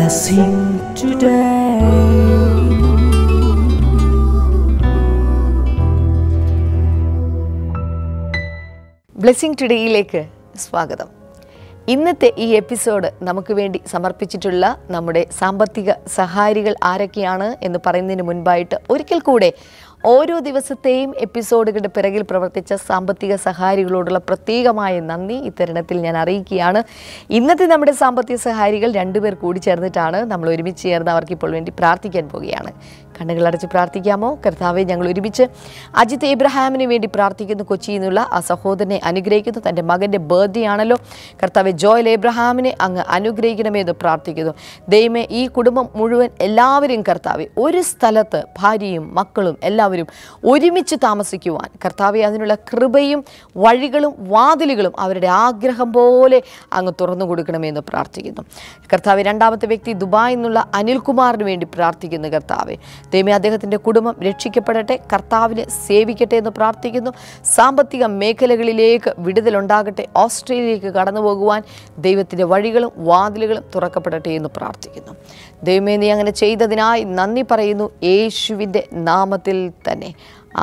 Blessing today. Blessing ടുഡേയിലേക്ക് സ്വാഗതം. ഇന്നത്തെ ഈ എപ്പിസോഡ് നമുക്ക് വേണ്ടി സമർപ്പിച്ചിട്ടുള്ള നമ്മുടെ സാമ്പത്തിക സഹായികൾ ആരൊക്കെയാണ് എന്ന് പറയുന്നതിന് മുൻപായിട്ട് ഒരിക്കൽ കൂടെ ഓരോ ദിവസത്തെയും എപ്പിസോഡുകളുടെ പിറകിൽ പ്രവർത്തിച്ച സാമ്പത്തിക സഹായികളോടുള്ള പ്രത്യേകമായ നന്ദി ഈ തരുണത്തിൽ ഞാൻ അറിയിക്കുകയാണ്. ഇന്നത്തെ നമ്മുടെ സാമ്പത്തിക സഹായികൾ രണ്ടുപേർ കൂടി ചേർന്നിട്ടാണ് നമ്മൾ ഒരുമിച്ച് ചേർന്ന് അവർക്കിപ്പോൾ വേണ്ടി പ്രാർത്ഥിക്കാൻ പോവുകയാണ്. കണ്ണുകളടച്ച് പ്രാർത്ഥിക്കാമോ? കർത്താവെ, ഞങ്ങൾ ഒരുമിച്ച് അജിത് എബ്രഹാമിന് വേണ്ടി പ്രാർത്ഥിക്കുന്നു. കൊച്ചിയിൽ നിന്നുള്ള ആ സഹോദരനെ അനുഗ്രഹിക്കുന്നു. തൻ്റെ മകൻ്റെ ബർത്ത്ഡേ ആണല്ലോ. കർത്താവെ, ജോയൽ എബ്രഹാമിനെ അങ്ങ് അനുഗ്രഹിക്കണമേ എന്ന് പ്രാർത്ഥിക്കുന്നു. ദൈവമേ, ഈ കുടുംബം മുഴുവൻ എല്ലാവരും കർത്താവെ ഒരു സ്ഥലത്ത് ഭാര്യയും മക്കളും എല്ലാവരും ഒരുമിച്ച് താമസിക്കുവാൻ കർത്താവെ അതിനുള്ള കൃപയും വഴികളും വാതിലുകളും അവരുടെ ആഗ്രഹം പോലെ അങ്ങ് തുറന്നു കൊടുക്കണമേ എന്ന് പ്രാർത്ഥിക്കുന്നു. കർത്താവെ, രണ്ടാമത്തെ വ്യക്തി ദുബായിൽ നിന്നുള്ള അനിൽകുമാറിന് വേണ്ടി പ്രാർത്ഥിക്കുന്നു. കർത്താവെ, ദൈവമേ, അദ്ദേഹത്തിൻ്റെ കുടുംബം രക്ഷിക്കപ്പെടട്ടെ, കർത്താവിനെ സേവിക്കട്ടെ എന്ന് പ്രാർത്ഥിക്കുന്നു. സാമ്പത്തിക മേഖലകളിലേക്ക് വിടുതലുണ്ടാകട്ടെ, ഓസ്ട്രേലിയയിലേക്ക് കടന്നു പോകുവാൻ ദൈവത്തിൻ്റെ വഴികളും വാതിലുകളും തുറക്കപ്പെടട്ടെ എന്ന് പ്രാർത്ഥിക്കുന്നു. ദൈവമേ, നീ അങ്ങനെ ചെയ്തതിനായി നന്ദി പറയുന്നു, യേശുവിൻ്റെ നാമത്തിൽ തന്നെ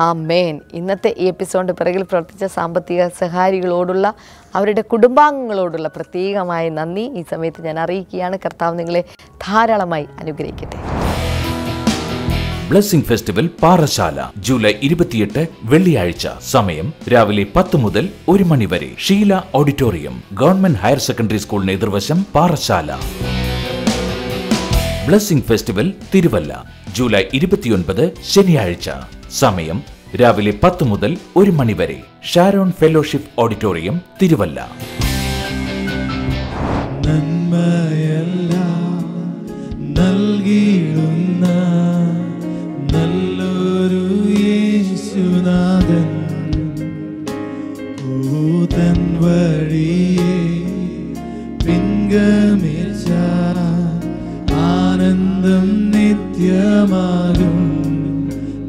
ആമേൻ. ഇന്നത്തെ ഈ എപ്പിസോഡിൻ്റെ പിറകിൽ പ്രവർത്തിച്ച സാമ്പത്തിക സഹായികളോടുള്ള അവരുടെ കുടുംബാംഗങ്ങളോടുള്ള പ്രത്യേകമായ നന്ദി ഈ സമയത്ത് ഞാൻ അറിയിക്കുകയാണ്. കർത്താവ് നിങ്ങളെ ധാരാളമായി അനുഗ്രഹിക്കട്ടെ. ബ്ലെസ്സിംഗ് ഫെസ്റ്റിവൽ പാറശാല ജൂലൈ 28 വെള്ളിയാഴ്ച. സമയം രാവിലെ 10 മുതൽ 1 മണി വരെ. Sheela auditorium, government higher secondary സ്കൂളിന് എതിർവശം, Parassala. Blessing festival Thiruvalla July 29 ശനിയാഴ്ച. സമയം രാവിലെ 10 മുതൽ 1 മണി വരെ. Sharon fellowship auditorium, Thiruvalla. നല്ലൊരു യേശുനാഥൻ തൻ വഴിയെ പിൻഗമിച്ച ആനന്ദം നിത്യമാകും.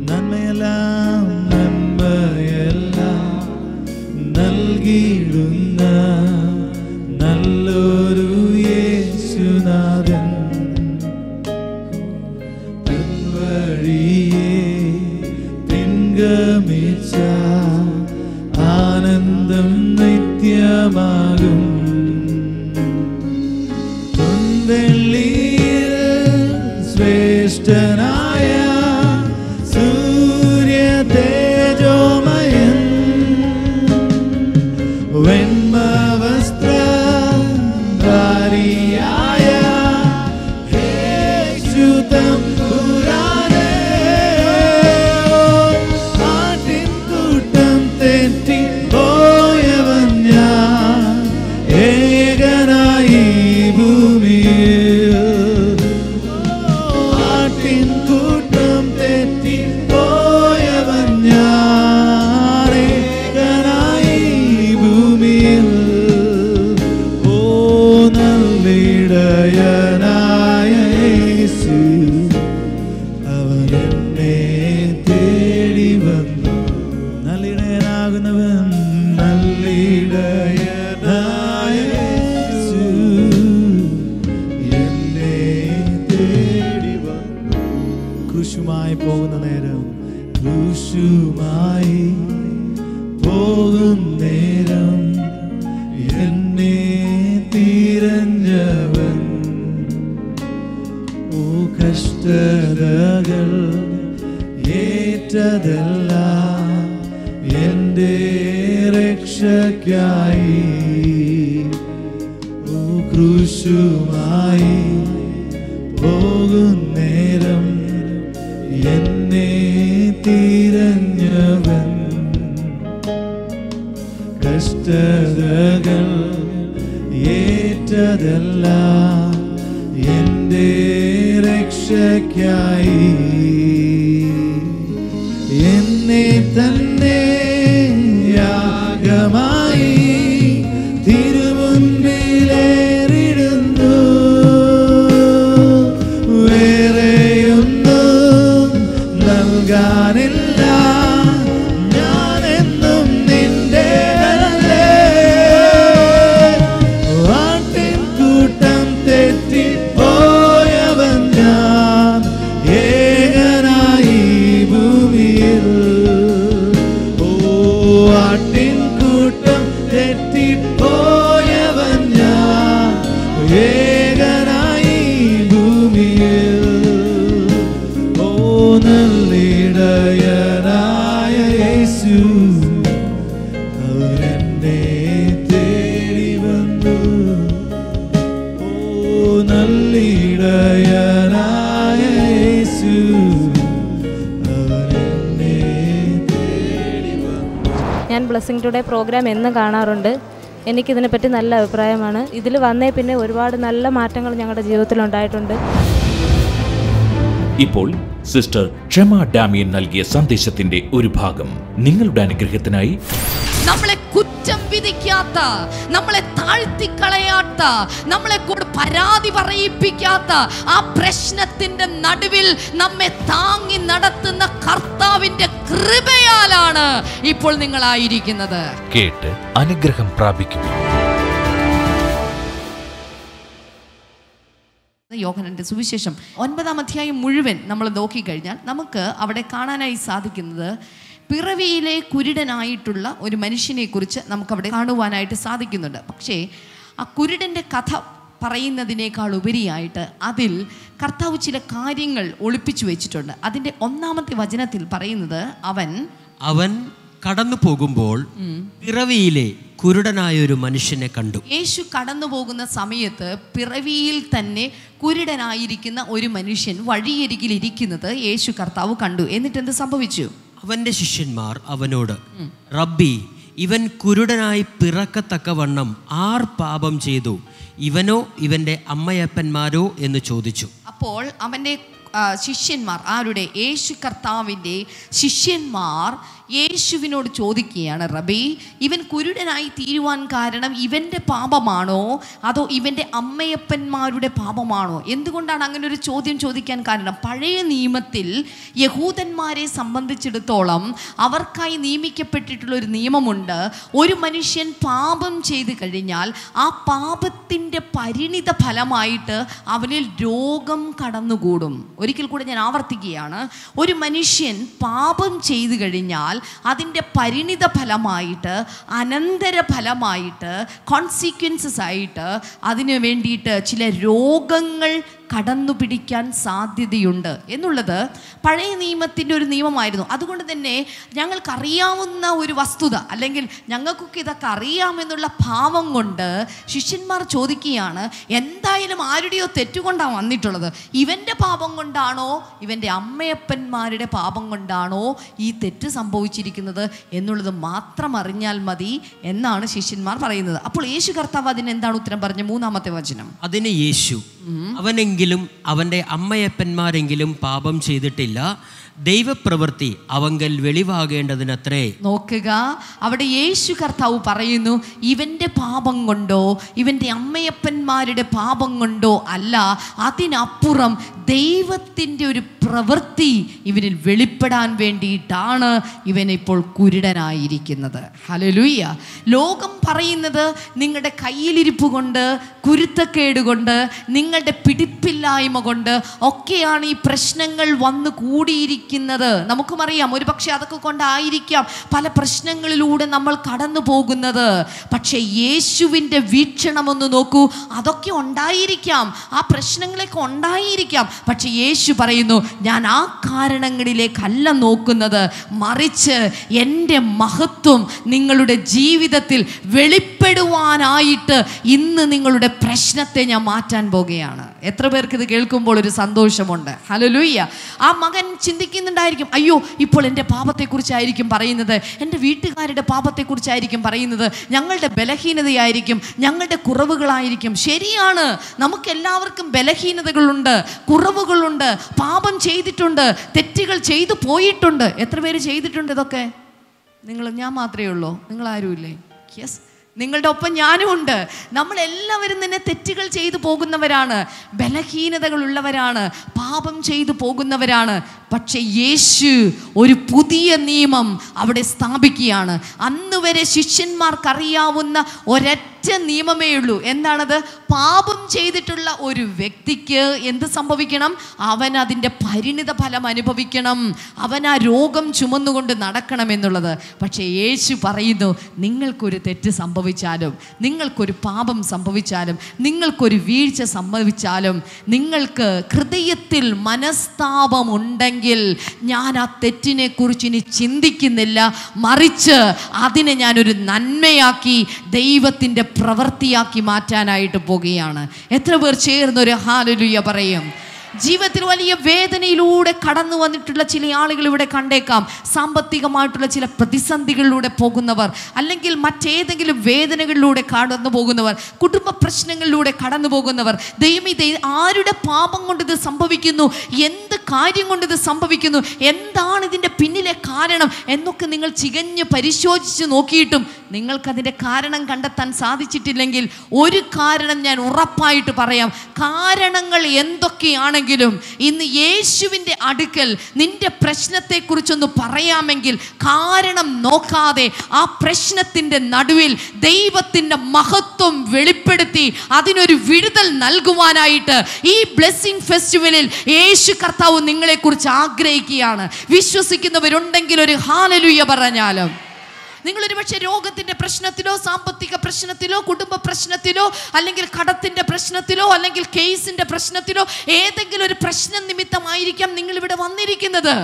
നന്മയെല്ലാം നൽകിയിടുന്ന നല്ലൊരു യേശുനാഥൻ പിൻഗമിച്ച ആനന്ദം നിത്യമാകും. വെള്ളിയിൽ ശ്രേഷ്ഠനായ സൂര്യ തേജോമയൻ വെണ്മ വസ്ത്രധാരിയായ യേശു തമ്പുരാനേ, ആട്ടിൻകൂട്ടം തെറ്റി പോയവൻ ഞാൻ ഏകനായി ഭൂമിയിൽ. ആട്ടിൻകൂട്ടം തെറ്റി പോയവൻ ഞാൻ ഏകനായി ഭൂമിയിൽ. ഓ നല്ലിടയനായ യേശു, അവൻ എന്നെ തേടി വന്നു. നല്ലിടയനാകുന്നവൻ, നല്ലിടയനായ യേശു എന്നെ തേടി വന്നു. ക്രൂശുമായി പോകുന്ന നേരം, ക്രൂശുമായി പോകും നേരം എന്നെ തിരഞ്ഞവൻ. ഓ കഷ്ടതകൾ ഏറ്റതെല്ലാം എൻ്റെ രക്ഷയ്ക്കായി. ഓ ക്രൂശുമായി പോകും നേരം എന്നെ തിരഞ്ഞവൻ. കഷ്ടതകൾ ഏറ്റതെല്ലാം എൻ്റെ രക്ഷയ്ക്കായി. എന്നെ തന്നെ യാഗമായി തിരുമുൻപിലേറിടുന്നു. വേറെയൊന്നും നൽകാനില്ല, ഞാനെന്നും നിന്റേതല്ലേ. ആട്ടിൻകൂട്ടം തെറ്റിപ്പോയ തെറ്റിപ്പോയവൻ ഞാൻ ഏകനായി ഭൂമിയിൽ. ഓ നല്ലിടയനായ യേശു അവരെന്നെ തേടി വന്നു. ഓ നല്ലിടയനായ യേശു അവരെന്നെ തേടി വന്നു. ഞാൻ ബ്ലെസ്സിംഗ് ടുഡേ പ്രോഗ്രാം എന്നും കാണാറുണ്ട്. എനിക്കിതിനെപ്പറ്റി നല്ല അഭിപ്രായമാണ്. ഇതിൽ വന്നേ പിന്നെ ഒരുപാട് നല്ല മാറ്റങ്ങൾ ഞങ്ങളുടെ ജീവിതത്തിൽ ഉണ്ടായിട്ടുണ്ട്. ഇപ്പോൾ സിസ്റ്റർ ക്ഷമ ഡാമിയൻ നൽകിയ സന്ദേശത്തിന്റെ ഒരു ഭാഗം നിങ്ങളുടെ അനുഗ്രഹത്തിനായി. നമ്മളെ കുറ്റം വിധിക്കാത്ത, നമ്മളെ താഴ്ത്തിക്കളയാത്ത, നമ്മളെ കൊണ്ട് പരാതി പറയിപ്പിക്കാത്ത, ആ പ്രശ്നത്തിന്റെ നടുവിൽ നമ്മെ താങ്ങി നടത്തുന്ന കർത്താവിന്റെ കൃപയാലാണ് ഇപ്പോൾ നിങ്ങളായിരിക്കുന്നത്. കേട്ട് അനുഗ്രഹം പ്രാപിക്കും. യോഹന്നാന്റെ സുവിശേഷം 9-ാം അധ്യായം മുഴുവൻ നമ്മൾ നോക്കിക്കഴിഞ്ഞാൽ നമുക്ക് അവിടെ കാണാനായി സാധിക്കുന്നത് പിറവിയിലെ കുരുടനായിട്ടുള്ള ഒരു മനുഷ്യനെ കുറിച്ച് നമുക്കവിടെ കാണുവാനായിട്ട് സാധിക്കുന്നുണ്ട്. പക്ഷേ ആ കുരുടൻ്റെ കഥ പറയുന്നതിനേക്കാൾ ഉപരിയായിട്ട് അതിൽ കർത്താവ് ചില കാര്യങ്ങൾ ഒളിപ്പിച്ചു വെച്ചിട്ടുണ്ട്. അതിൻ്റെ 1-ാമത്തെ വചനത്തിൽ പറയുന്നത് അവൻ കടന്നു പോകുമ്പോൾ പിറവിയിലെ കുരുടനായൊരു മനുഷ്യനെ കണ്ടു. യേശു കടന്നു പോകുന്ന സമയത്ത് പിറവിയിൽ തന്നെ കുരുടനായിരിക്കുന്ന ഒരു മനുഷ്യൻ വഴിയരികിൽ ഇരിക്കുന്നത് യേശു കർത്താവ് കണ്ടു. എന്നിട്ട് എന്ത് സംഭവിച്ചു? അവന്റെ ശിഷ്യന്മാർ അവനോട്, റബ്ബി, ഇവൻ കുരുടനായി പിറക്കത്തക്കവണ്ണം ആർ പാപം ചെയ്തു, ഇവനോ ഇവന്റെ അമ്മയപ്പന്മാരോ എന്ന് ചോദിച്ചു. അപ്പോൾ അവൻ്റെ ശിഷ്യന്മാർ, ആരുടെ? യേശു കർത്താവിൻ്റെ ശിഷ്യന്മാർ യേശുവിനോട് ചോദിക്കുകയാണ്, റബി, ഇവൻ കുരുടനായി തീരുവാൻ കാരണം ഇവൻ്റെ പാപമാണോ അതോ ഇവൻ്റെ അമ്മയപ്പന്മാരുടെ പാപമാണോ? എന്തുകൊണ്ടാണ് അങ്ങനെ ഒരു ചോദ്യം ചോദിക്കാൻ കാരണം? പഴയ നിയമത്തിൽ യഹൂദന്മാരെ സംബന്ധിച്ചിടത്തോളം അവർക്കായി നിയമിക്കപ്പെട്ടിട്ടുള്ള ഒരു നിയമമുണ്ട്. ഒരു മനുഷ്യൻ പാപം ചെയ്ത് കഴിഞ്ഞാൽ ആ പാപത്തിൻ്റെ പരിണിത ഫലമായിട്ട് അവനിൽ രോഗം കടന്നുകൂടും. ഒരിക്കൽ കൂടെ ഞാൻ ആവർത്തിക്കുകയാണ്, ഒരു മനുഷ്യൻ പാപം ചെയ്തു കഴിഞ്ഞാൽ അതിൻ്റെ പരിണിത ഫലമായിട്ട്, അനന്തര ഫലമായിട്ട്, കോൺസിക്വൻസസ് ആയിട്ട് അതിനു വേണ്ടിയിട്ട് ചില രോഗങ്ങൾ കടന്നു പിടിക്കാൻ സാധ്യതയുണ്ട് എന്നുള്ളത് പഴയ നിയമത്തിൻ്റെ ഒരു നിയമമായിരുന്നു. അതുകൊണ്ട് തന്നെ ഞങ്ങൾക്കറിയാവുന്ന ഒരു വസ്തുത, അല്ലെങ്കിൽ ഞങ്ങൾക്കൊക്കെ ഇതൊക്കെ അറിയാമെന്നുള്ള ഭാവം കൊണ്ട് ശിഷ്യന്മാർ ചോദിക്കുകയാണ്, എന്തായാലും ആരുടെയോ തെറ്റുകൊണ്ടാണ് വന്നിട്ടുള്ളത്, ഇവൻ്റെ പാപം കൊണ്ടാണോ ഇവൻ്റെ അമ്മയപ്പന്മാരുടെ പാപം കൊണ്ടാണോ ഈ തെറ്റ് സംഭവിച്ചിരിക്കുന്നത് എന്നുള്ളത് മാത്രം അറിഞ്ഞാൽ മതി എന്നാണ് ശിഷ്യന്മാർ പറയുന്നത്. അപ്പോൾ യേശു കർത്താവ് അതിന് എന്താണ് ഉത്തരം പറഞ്ഞത്? 3-ാമത്തെ വചനം. അതിന് യേശു, അവനെങ്കിലും അവൻ്റെ അമ്മയപ്പന്മാരെങ്കിലും പാപം ചെയ്തിട്ടില്ല, ദൈവപ്രവൃത്തി അവങ്കൽ വെളിവാകേണ്ടതിനത്രേ. നോക്കുക, അവിടെ യേശു കർത്താവ് പറയുന്നു, ഇവൻ്റെ പാപം കൊണ്ടോ ഇവൻ്റെ അമ്മയപ്പന്മാരുടെ പാപം കൊണ്ടോ അല്ല, അതിനപ്പുറം ദൈവത്തിൻ്റെ ഒരു പ്രവൃത്തി ഇവനിൽ വെളിപ്പെടാൻ വേണ്ടിയിട്ടാണ് ഇവനിപ്പോൾ കുരുടനായിരിക്കുന്നത്. ഹല്ലേലൂയ. ലോകം പറയുന്നത് നിങ്ങളുടെ കയ്യിലിരിപ്പ് കൊണ്ട്, കുരുത്തക്കേട് കൊണ്ട്, നിങ്ങളുടെ പിടിപ്പില്ലായ്മ കൊണ്ട് ഒക്കെയാണ് ഈ പ്രശ്നങ്ങൾ വന്നു കൂടിയിരിക്കുന്നത്. നമുക്കും അറിയാം, ഒരു പക്ഷേ അതൊക്കെ കൊണ്ടായിരിക്കാം പല പ്രശ്നങ്ങളിലൂടെ നമ്മൾ കടന്നു പോകുന്നത്. പക്ഷേ യേശുവിൻ്റെ വീക്ഷണം ഒന്ന് നോക്കൂ, അതൊക്കെ ഉണ്ടായിരിക്കാം, ആ പ്രശ്നങ്ങളൊക്കെ ഉണ്ടായിരിക്കാം. പക്ഷെ യേശു പറയുന്നു, ഞാൻ ആ കാരണങ്ങളിലേക്കല്ല നോക്കുന്നത്, മറിച്ച് എൻ്റെ മഹത്വം നിങ്ങളുടെ ജീവിതത്തിൽ വെളിപ്പെടുവാനായിട്ട് ഇന്ന് നിങ്ങളുടെ പ്രശ്നത്തെ ഞാൻ മാറ്റാൻ പോകുകയാണ്. എത്ര പേർക്ക് ഇത് കേൾക്കുമ്പോൾ ഒരു സന്തോഷമുണ്ട്? ഹല്ലേലൂയ. ആ മകൻ ചിന്തിക്കുന്നുണ്ടായിരിക്കും, അയ്യോ, ഇപ്പോൾ എൻ്റെ പാപത്തെക്കുറിച്ചായിരിക്കും പറയുന്നത്, എൻ്റെ വീട്ടുകാരുടെ പാപത്തെക്കുറിച്ചായിരിക്കും പറയുന്നത്, ഞങ്ങളുടെ ബലഹീനതയായിരിക്കും, ഞങ്ങളുടെ കുറവുകളായിരിക്കും. ശരിയാണ്, നമുക്കെല്ലാവർക്കും ബലഹീനതകളുണ്ട്, കുറവുകളുണ്ട്, പാപം ചെയ്തിട്ടുണ്ട്, തെറ്റുകൾ ചെയ്തു പോയിട്ടുണ്ട്. എത്ര പേര് ചെയ്തിട്ടുണ്ട് ഇതൊക്കെ? ഞാൻ മാത്രമേ ഉള്ളൂ? നിങ്ങളാരുമില്ലേ? യെസ്, നിങ്ങളുടെ ഒപ്പം ഞാനും ഉണ്ട്. നമ്മളെല്ലാവരും തന്നെ തെറ്റുകൾ ചെയ്തു പോകുന്നവരാണ്, ബലഹീനതകളുള്ളവരാണ്, പാപം ചെയ്തു പോകുന്നവരാണ്. പക്ഷെ യേശു ഒരു പുതിയ നിയമം അവിടെ സ്ഥാപിക്കുകയാണ്. അന്ന് വരെ ശിഷ്യന്മാർക്കറിയാവുന്ന ഒരൊറ്റ നിയമമേ ഉള്ളൂ. എന്താണത്? പാപം ചെയ്തിട്ടുള്ള ഒരു വ്യക്തിക്ക് എന്ത് സംഭവിക്കണം? അവൻ അതിൻ്റെ പരിണിത ഫലം അനുഭവിക്കണം, അവൻ ആ രോഗം ചുമന്നുകൊണ്ട് നടക്കണം എന്നുള്ളത്. പക്ഷേ യേശു പറയുന്നു, നിങ്ങൾക്കൊരു തെറ്റ് സംഭവിച്ചാലും, നിങ്ങൾക്കൊരു പാപം സംഭവിച്ചാലും, നിങ്ങൾക്കൊരു വീഴ്ച സംഭവിച്ചാലും, നിങ്ങൾക്ക് ഹൃദയത്തിൽ മനസ്താപമുണ്ടെങ്കിൽ ഞാൻ ആ തെറ്റിനെ കുറിച്ച് ഇനി ചിന്തിക്കുന്നില്ല, മറിച്ച് അതിനെ ഞാനൊരു നന്മയാക്കി ദൈവത്തിൻ്റെ പ്രവൃത്തിയാക്കി മാറ്റാനായിട്ട് പോകുകയാണ്. എത്ര പേർ ചേർന്നൊരു ഹല്ലേലൂയ പറയും? ജീവിതത്തിൽ വലിയ വേദനയിലൂടെ കടന്നു വന്നിട്ടുള്ള ചില ആളുകൾ ഇവിടെ കണ്ടേക്കാം. സാമ്പത്തികമായിട്ടുള്ള ചില പ്രതിസന്ധികളിലൂടെ പോകുന്നവർ, അല്ലെങ്കിൽ മറ്റേതെങ്കിലും വേദനകളിലൂടെ കടന്നു പോകുന്നവർ, കുടുംബ പ്രശ്നങ്ങളിലൂടെ കടന്നു പോകുന്നവർ. ദൈവമേ, ആരുടെ പാപം കൊണ്ട് ഇത് സംഭവിക്കുന്നു, എന്ത് കാര്യം കൊണ്ട് ഇത് സംഭവിക്കുന്നു, എന്താണ് ഇതിൻ്റെ പിന്നിലെ കാരണം എന്നൊക്കെ നിങ്ങൾ ചികഞ്ഞ് പരിശോധിച്ച് നോക്കിയിട്ടും നിങ്ങൾക്കതിൻ്റെ കാരണം കണ്ടെത്താൻ സാധിച്ചിട്ടില്ലെങ്കിൽ ഒരു കാരണം ഞാൻ ഉറപ്പായിട്ട് പറയാം. കാരണങ്ങൾ എന്തൊക്കെയാണെങ്കിലും ഇന്ന് യേശുവിൻ്റെ അടുക്കൽ നിന്റെ പ്രശ്നത്തെക്കുറിച്ചൊന്ന് പറയാമെങ്കിൽ കാരണം നോക്കാതെ ആ പ്രശ്നത്തിൻ്റെ നടുവിൽ ദൈവത്തിൻ്റെ മഹത്വം വെളിപ്പെടുത്തി അതിനൊരു വിടുതൽ നൽകുവാനായിട്ട് ഈ ബ്ലെസ്സിംഗ് ഫെസ്റ്റിവലിൽ യേശു കർത്താവ് നിങ്ങളെക്കുറിച്ച് ആഗ്രഹിക്കുകയാണ്. വിശ്വസിക്കുന്നവരുണ്ടെങ്കിൽ ഒരു ഹല്ലേലൂയ പറഞ്ഞാലും. നിങ്ങളൊരു പക്ഷേ രോഗത്തിൻ്റെ പ്രശ്നത്തിലോ, സാമ്പത്തിക പ്രശ്നത്തിലോ, കുടുംബ പ്രശ്നത്തിലോ, അല്ലെങ്കിൽ കടത്തിൻ്റെ പ്രശ്നത്തിലോ, അല്ലെങ്കിൽ കേസിൻ്റെ പ്രശ്നത്തിലോ, ഏതെങ്കിലും ഒരു പ്രശ്നം നിമിത്തമായിരിക്കാം നിങ്ങളിവിടെ വന്നിരിക്കുന്നത്.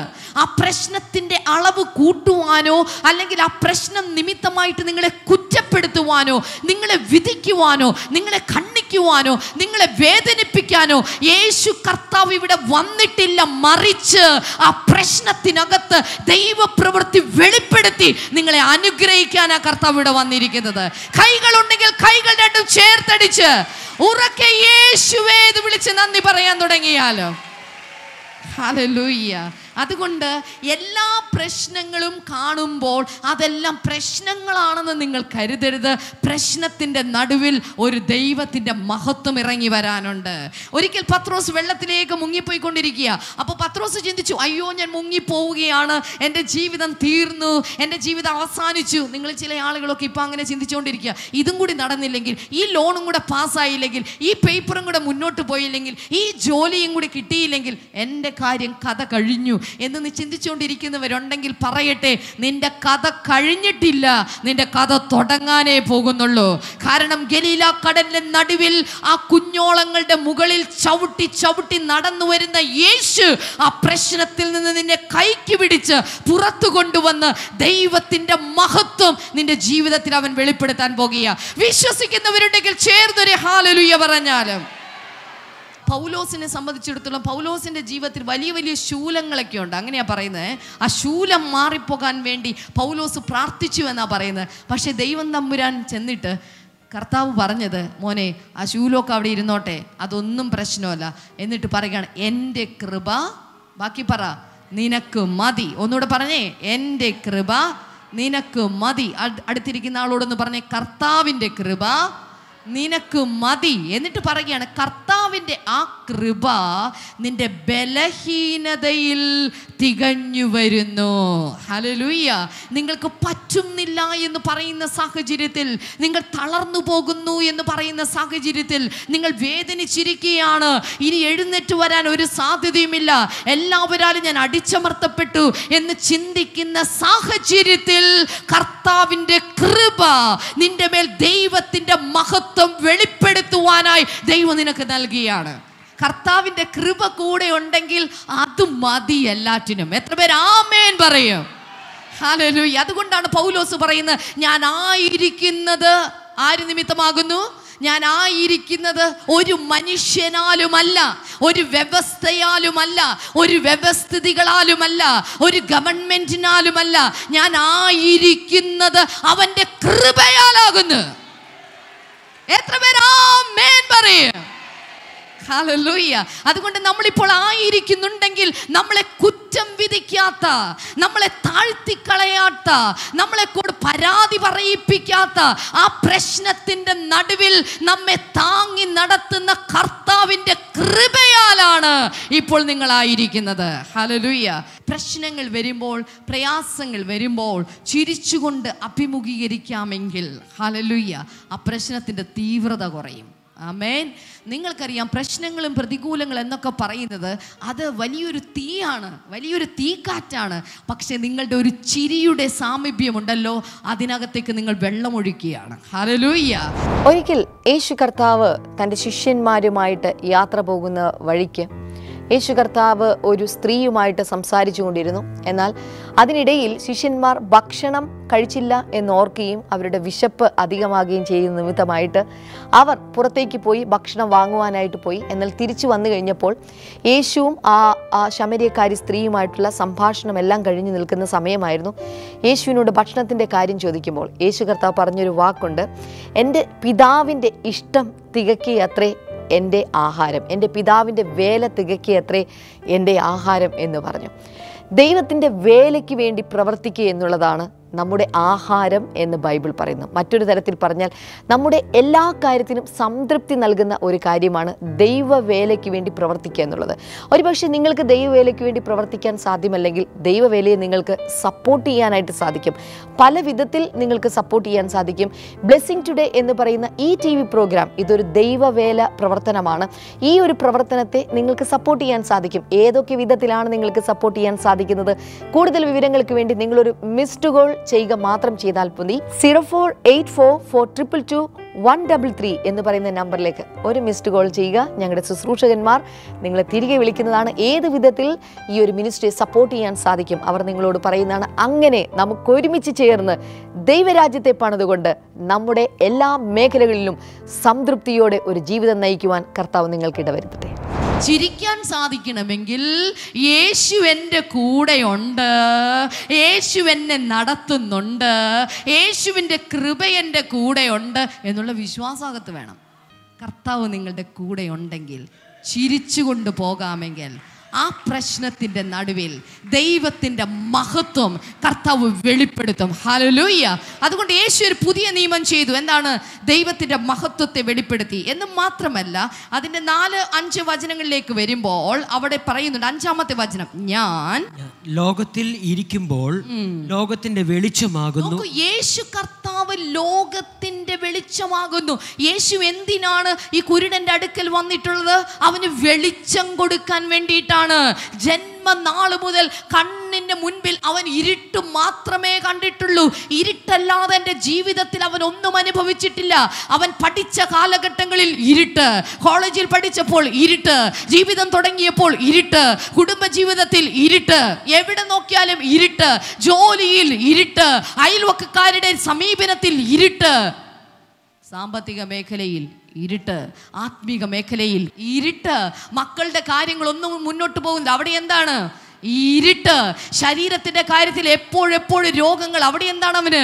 ആ പ്രശ്നത്തിൻ്റെ അളവ് കൂട്ടുവാനോ, അല്ലെങ്കിൽ ആ പ്രശ്നം നിമിത്തമായിട്ട് നിങ്ങളെ കുറ്റപ്പെടുത്തുവാനോ, നിങ്ങളെ വിധിക്കുവാനോ, നിങ്ങളെ ഖണ്ഡിക്കുവാനോ, നിങ്ങളെ വേദനിപ്പിക്കാനോ യേശു കർത്താവ് ഇവിടെ വന്നിട്ടില്ല. മറിച്ച് ആ പ്രശ്നത്തിനകത്ത് ദൈവപ്രവൃത്തി വെളിപ്പെടുത്തി നിങ്ങളെ അനുഗ്രഹിക്കാൻ ആ കർത്താവ് ഇവിടെ വന്നിരിക്കുന്നത്. കൈകളുണ്ടെങ്കിൽ കൈകൾ രണ്ടും ചേർത്തടിച്ച് ഉറക്കെ യേശുവേ എന്ന് വിളിച്ച് നന്ദി പറയാൻ തുടങ്ങിയാലോ. ഹല്ലേലൂയ. അതുകൊണ്ട് എല്ലാ പ്രശ്നങ്ങളും കാണുമ്പോൾ അതെല്ലാം പ്രശ്നങ്ങളാണെന്ന് നിങ്ങൾ കരുതരുത്. പ്രശ്നത്തിൻ്റെ നടുവിൽ ഒരു ദൈവത്തിൻ്റെ മഹത്വം ഇറങ്ങി വരാനുണ്ട്. ഒരിക്കൽ പത്രോസ് വെള്ളത്തിലേക്ക് മുങ്ങിപ്പോയിക്കൊണ്ടിരിക്കുക. അപ്പോൾ പത്രോസ് ചിന്തിച്ചു, അയ്യോ ഞാൻ മുങ്ങിപ്പോവുകയാണ്, എൻ്റെ ജീവിതം തീർന്നു, എൻ്റെ ജീവിതം അവസാനിച്ചു. നിങ്ങൾ ചില ആളുകളൊക്കെ ഇപ്പം അങ്ങനെ ചിന്തിച്ചുകൊണ്ടിരിക്കുക. ഇതും കൂടി നടന്നില്ലെങ്കിൽ, ഈ ലോണും കൂടെ പാസ്സായില്ലെങ്കിൽ, ഈ പേപ്പറും കൂടെ മുന്നോട്ട് പോയില്ലെങ്കിൽ, ഈ ജോലിയും കൂടി കിട്ടിയില്ലെങ്കിൽ എൻ്റെ കാര്യം, കഥ കഴിഞ്ഞു എന്ന് ചിന്തിച്ചുകൊണ്ടിരിക്കുന്നവരുണ്ടെങ്കിൽ പറയട്ടെ, നിന്റെ കഥ കഴിഞ്ഞിട്ടില്ല, നിന്റെ കഥ തുടങ്ങാനേ പോകുന്നുള്ളൂ. കാരണം ഗലീല കടലിന്റെ നടുവിൽ ആ കുഞ്ഞോളങ്ങളുടെ മുകളിൽ ചവിട്ടി ചവിട്ടി നടന്നു വരുന്ന യേശു ആ പ്രശ്നത്തിൽ നിന്ന് നിന്നെ കൈക്ക് പിടിച്ച് പുറത്തു കൊണ്ടുവന്ന് ദൈവത്തിന്റെ മഹത്വം നിന്റെ ജീവിതത്തിൽ അവൻ വെളിപ്പെടുത്താൻ പോകുക. വിശ്വസിക്കുന്നവരുണ്ടെങ്കിൽ ചേർന്നൊരു ഹല്ലേലൂയ പറഞ്ഞാലും. പൗലോസിനെ സംബന്ധിച്ചിടത്തോളം പൗലോസിൻ്റെ ജീവിതത്തിൽ വലിയ വലിയ ശൂലങ്ങളൊക്കെ ഉണ്ട്. അങ്ങനെയാ പറയുന്നത്. ആ ശൂലം മാറിപ്പോകാൻ വേണ്ടി പൗലോസ് പ്രാർത്ഥിച്ചു എന്നാണ് പറയുന്നത്. പക്ഷേ ദൈവം തമ്പുരാൻ ചെന്നിട്ട് കർത്താവ് പറഞ്ഞത്, മോനെ ആ ശൂലമൊക്കെ അവിടെ ഇരുന്നോട്ടെ, അതൊന്നും പ്രശ്നമല്ല. എന്നിട്ട് പറയുകയാണ്, എൻ്റെ കൃപ, ബാക്കി പറ, നിനക്ക് മതി. ഒന്നുകൂടെ പറഞ്ഞേ, എൻ്റെ കൃപ നിനക്ക് മതി. അടുത്തിരിക്കുന്ന ആളോടൊന്ന് പറഞ്ഞേ, കർത്താവിൻ്റെ കൃപ നിനക്ക് മതി. എന്നിട്ട് പറയുകയാണ്, കർത്താവിൻ്റെ ആ കൃപ നിന്റെ ബലഹീനതയിൽ തികഞ്ഞു വരുന്നു. ഹല്ലേലൂയ. നിങ്ങൾക്ക് പറ്റുന്നില്ല എന്ന് പറയുന്ന സാഹചര്യത്തിൽ, നിങ്ങൾ തളർന്നു പോകുന്നു എന്ന് പറയുന്ന സാഹചര്യത്തിൽ, നിങ്ങൾ വേദനിച്ചിരിക്കുകയാണ്, ഇനി എഴുന്നേറ്റ് വരാൻ ഒരു സാധ്യതയുമില്ല, എല്ലാവരാലും ഞാൻ അടിച്ചമർത്തപ്പെട്ടു എന്ന് ചിന്തിക്കുന്ന സാഹചര്യത്തിൽ കർത്താവിൻ്റെ കൃപ നിന്റെ മേൽ ദൈവത്തിൻ്റെ മഹത്വം വെളിപ്പെടുത്തുവാനായി ദൈവം നിനക്ക് നൽകിയാണ്. കർത്താവിൻ്റെ കൃപ കൂടെ ഉണ്ടെങ്കിൽ അത് മതി എല്ലാറ്റിനും. എത്ര പേര് ആമേൻ പറയും? ഹല്ലേലൂയ. അതുകൊണ്ടാണ് പൗലോസ് പറയുന്നത്, ഞാൻ ആയിരിക്കുന്നത് ആര് നിമിത്തമാകുന്നു? ഞാൻ ആയിരിക്കുന്നത് ഒരു മനുഷ്യനാലുമല്ല, ഒരു വ്യവസ്ഥയാലുമല്ല, ഒരു വ്യവസ്ഥിതികളാലുമല്ല, ഒരു ഗവൺമെന്റിനാലുമല്ല. ഞാൻ ആയിരിക്കുന്നത് അവൻ്റെ കൃപയാലാകുന്നു. എത്ര പേര് ആമേൻ പറയും? ഹല്ലേലൂയ. അതുകൊണ്ട് നമ്മളിപ്പോൾ ആയിരിക്കുന്നുണ്ടെങ്കിൽ നമ്മളെ കുറ്റം വിധിക്കാത്ത, നമ്മളെ താഴ്ത്തിക്കളയാത്ത, നമ്മളെ കൊണ്ട് പരാതി പറയിപ്പിക്കാത്ത, ആ പ്രശ്നത്തിന്റെ നടുവിൽ നമ്മെ താങ്ങി നടത്തുന്ന കർത്താവിന്റെ കൃപയാലാണ് ഇപ്പോൾ നിങ്ങളായിരിക്കുന്നത്. ഹല്ലേലൂയ. പ്രശ്നങ്ങൾ വരുമ്പോൾ, പ്രയാസങ്ങൾ വരുമ്പോൾ ചിരിച്ചുകൊണ്ട് അഭിമുഖീകരിക്കാമെങ്കിൽ ഹല്ലേലൂയ, ആ പ്രശ്നത്തിന്റെ തീവ്രത കുറയും. ആമേൻ. നിങ്ങൾക്കറിയാം, പ്രശ്നങ്ങളും പ്രതികൂലങ്ങളും എന്നൊക്കെ പറയുന്നത് അത് വലിയൊരു തീയാണ്, വലിയൊരു തീക്കാറ്റാണ്. പക്ഷെ നിങ്ങളുടെ ഒരു ചിരിയുടെ സാമീപ്യമുണ്ടല്ലോ, അതിനകത്തേക്ക് നിങ്ങൾ വെള്ളമൊഴിക്കുകയാണ്. ഹല്ലേലൂയ. ഒരിക്കൽ യേശു കർത്താവ് തൻ്റെ ശിഷ്യന്മാരുമായിട്ട് യാത്ര പോകുന്ന വഴിക്ക് യേശു കർത്താവ് ഒരു സ്ത്രീയുമായിട്ട് സംസാരിച്ചു കൊണ്ടിരുന്നു. എന്നാൽ അതിനിടയിൽ ശിഷ്യന്മാർ ഭക്ഷണം കഴിച്ചില്ല എന്നോർക്കുകയും അവരുടെ വിശപ്പ് അധികമാകുകയും ചെയ്യുന്ന നിമിത്തമായിട്ട് അവർ പുറത്തേക്ക് പോയി ഭക്ഷണം വാങ്ങുവാനായിട്ട് പോയി. എന്നാൽ തിരിച്ചു വന്നു കഴിഞ്ഞപ്പോൾ യേശുവും ആ ശമര്യക്കാരി സ്ത്രീയുമായിട്ടുള്ള സംഭാഷണമെല്ലാം കഴിഞ്ഞു നിൽക്കുന്ന സമയമായിരുന്നു. യേശുവിനോട് ഭക്ഷണത്തിൻ്റെ കാര്യം ചോദിക്കുമ്പോൾ യേശു കർത്താവ് പറഞ്ഞൊരു വാക്കുണ്ട്, എൻ്റെ പിതാവിൻ്റെ ഇഷ്ടം തികക്കിയത്രേ എൻ്റെ ആഹാരം, എൻ്റെ പിതാവിൻ്റെ വേല തികക്കിയത്രേ എൻ്റെ ആഹാരം എന്ന് പറഞ്ഞു. ദൈവത്തിൻ്റെ വേലയ്ക്ക് വേണ്ടി പ്രവർത്തിക്കുക എന്നുള്ളതാണ് നമ്മുടെ ആഹാരം എന്ന് ബൈബിൾ പറയുന്നു. മറ്റൊരു തരത്തിൽ പറഞ്ഞാൽ നമ്മുടെ എല്ലാ കാര്യത്തിനും സംതൃപ്തി നൽകുന്ന ഒരു കാര്യമാണ് ദൈവവേലയ്ക്ക് വേണ്ടി പ്രവർത്തിക്കുക എന്നുള്ളത്. ഒരുപക്ഷെ നിങ്ങൾക്ക് ദൈവവേലയ്ക്ക് വേണ്ടി പ്രവർത്തിക്കാൻ സാധ്യമല്ലെങ്കിൽ ദൈവവേലയെ നിങ്ങൾക്ക് സപ്പോർട്ട് ചെയ്യാനായിട്ട് സാധിക്കും. പല വിധത്തിൽ നിങ്ങൾക്ക് സപ്പോർട്ട് ചെയ്യാൻ സാധിക്കും. ബ്ലെസ്സിങ് ടുഡേ എന്ന് പറയുന്ന ഈ TV പ്രോഗ്രാം ഇതൊരു ദൈവവേല പ്രവർത്തനമാണ്. ഈ ഒരു പ്രവർത്തനത്തെ നിങ്ങൾക്ക് സപ്പോർട്ട് ചെയ്യാൻ സാധിക്കും. ഏതൊക്കെ വിധത്തിലാണ് നിങ്ങൾക്ക് സപ്പോർട്ട് ചെയ്യാൻ സാധിക്കുന്നത്? കൂടുതൽ വിവരങ്ങൾക്ക് വേണ്ടി നിങ്ങളൊരു മിസ്ഡ് കോൾ ചെയ്യുക മാത്രം ചെയ്താൽ മതി. 0484222133 എന്ന് പറയുന്ന നമ്പറിലേക്ക് ഒരു മിസ്ഡ് കോൾ ചെയ്യുക. ഞങ്ങളുടെ ശുശ്രൂഷകന്മാർ നിങ്ങളെ തിരികെ വിളിക്കുന്നതാണ്. ഏത് വിധത്തിൽ ഈ ഒരു മിനിസ്ട്രിയെ സപ്പോർട്ട് ചെയ്യാൻ സാധിക്കും അവർ നിങ്ങളോട് പറയുന്നതാണ്. അങ്ങനെ നമുക്ക് ഒരുമിച്ച് ചേർന്ന് ദൈവരാജ്യത്തെ പണിതുകൊണ്ട് നമ്മുടെ എല്ലാ മേഖലകളിലും സംതൃപ്തിയോടെ ഒരു ജീവിതം നയിക്കുവാൻ കർത്താവ് നിങ്ങൾക്ക് ഇടവരുത്തട്ടെ. ചിരിക്കാൻ സാധിക്കണമെങ്കിൽ യേശു എൻ്റെ കൂടെയുണ്ട്, യേശു എന്നെ നടത്തുന്നുണ്ട്, യേശുവിൻ്റെ കൃപ എൻ്റെ കൂടെയുണ്ട് എന്നുള്ള വിശ്വാസകത്ത് വേണം. കർത്താവ് നിങ്ങളുടെ കൂടെയുണ്ടെങ്കിൽ ചിരിച്ചുകൊണ്ട് പോകാമെങ്കിൽ ആ പ്രശ്നത്തിൻ്റെ നടുവിൽ ദൈവത്തിൻ്റെ മഹത്വം കർത്താവ് വെളിപ്പെടുത്തും. ഹല്ലേലൂയ. അതുകൊണ്ട് യേശു ഒരു പുതിയ നിയമം ചെയ്തു. എന്താണ്? ദൈവത്തിൻ്റെ മഹത്വത്തെ വെളിപ്പെടുത്തി എന്ന് മാത്രമല്ല, അതിൻ്റെ 4-5 വചനങ്ങളിലേക്ക് വരുമ്പോൾ അവിടെ പറയുന്നുണ്ട്. 5-ാമത്തെ വചനം, ഞാൻ ലോകത്തിൽ ഇരിക്കുമ്പോൾ ലോകത്തിന്റെ വെളിച്ചമാകുന്നു. യേശു കർത്താവ് ലോകത്തിന്റെ വെളിച്ചമാകുന്നു. യേശു എന്തിനാണ് ഈ കുരുടന്റെ അടുക്കൽ വന്നിട്ടുള്ളത്? അവന് വെളിച്ചം കൊടുക്കാൻ വേണ്ടിയിട്ടാണ്. ജന്മനാൾ മുതൽ കണ്ണിന്റെ മുൻപിൽ അവൻ ഇരുട്ട് മാത്രമേ കണ്ടിട്ടുള്ളൂ. ഇരുട്ടല്ലാതെ എൻ്റെ ജീവിതത്തിൽ അവൻ ഒന്നും അനുഭവിച്ചിട്ടില്ല. അവൻ പഠിച്ച കാലഘട്ടങ്ങളിൽ ഇരുട്ട്, കോളേജിൽ പഠിച്ചപ്പോൾ ഇരുട്ട്, ജീവിതം തുടങ്ങിയപ്പോൾ ഇരുട്ട്, കുടുംബജീവിതത്തിൽ ഇരുട്ട്, എവിടെ നോക്കിയാലും ഇരുട്ട്, ജോലിയിൽ ഇരുട്ട്, അയൽവക്കക്കാരുടെ സമീപനത്തിൽ ഇരുട്ട്, സാമ്പത്തിക മേഖലയിൽ ഇരുട്ട്, ആത്മീക മേഖലയിൽ ഇരുട്ട്, മക്കളുടെ കാര്യങ്ങളൊന്നും മുന്നോട്ട് പോകുന്നത് അവിടെ എന്താണ്? ഇരുട്ട്. ശരീരത്തിന്റെ കാര്യത്തിൽ എപ്പോഴെപ്പോഴും രോഗങ്ങൾ, അവിടെ എന്താണ്? അവന്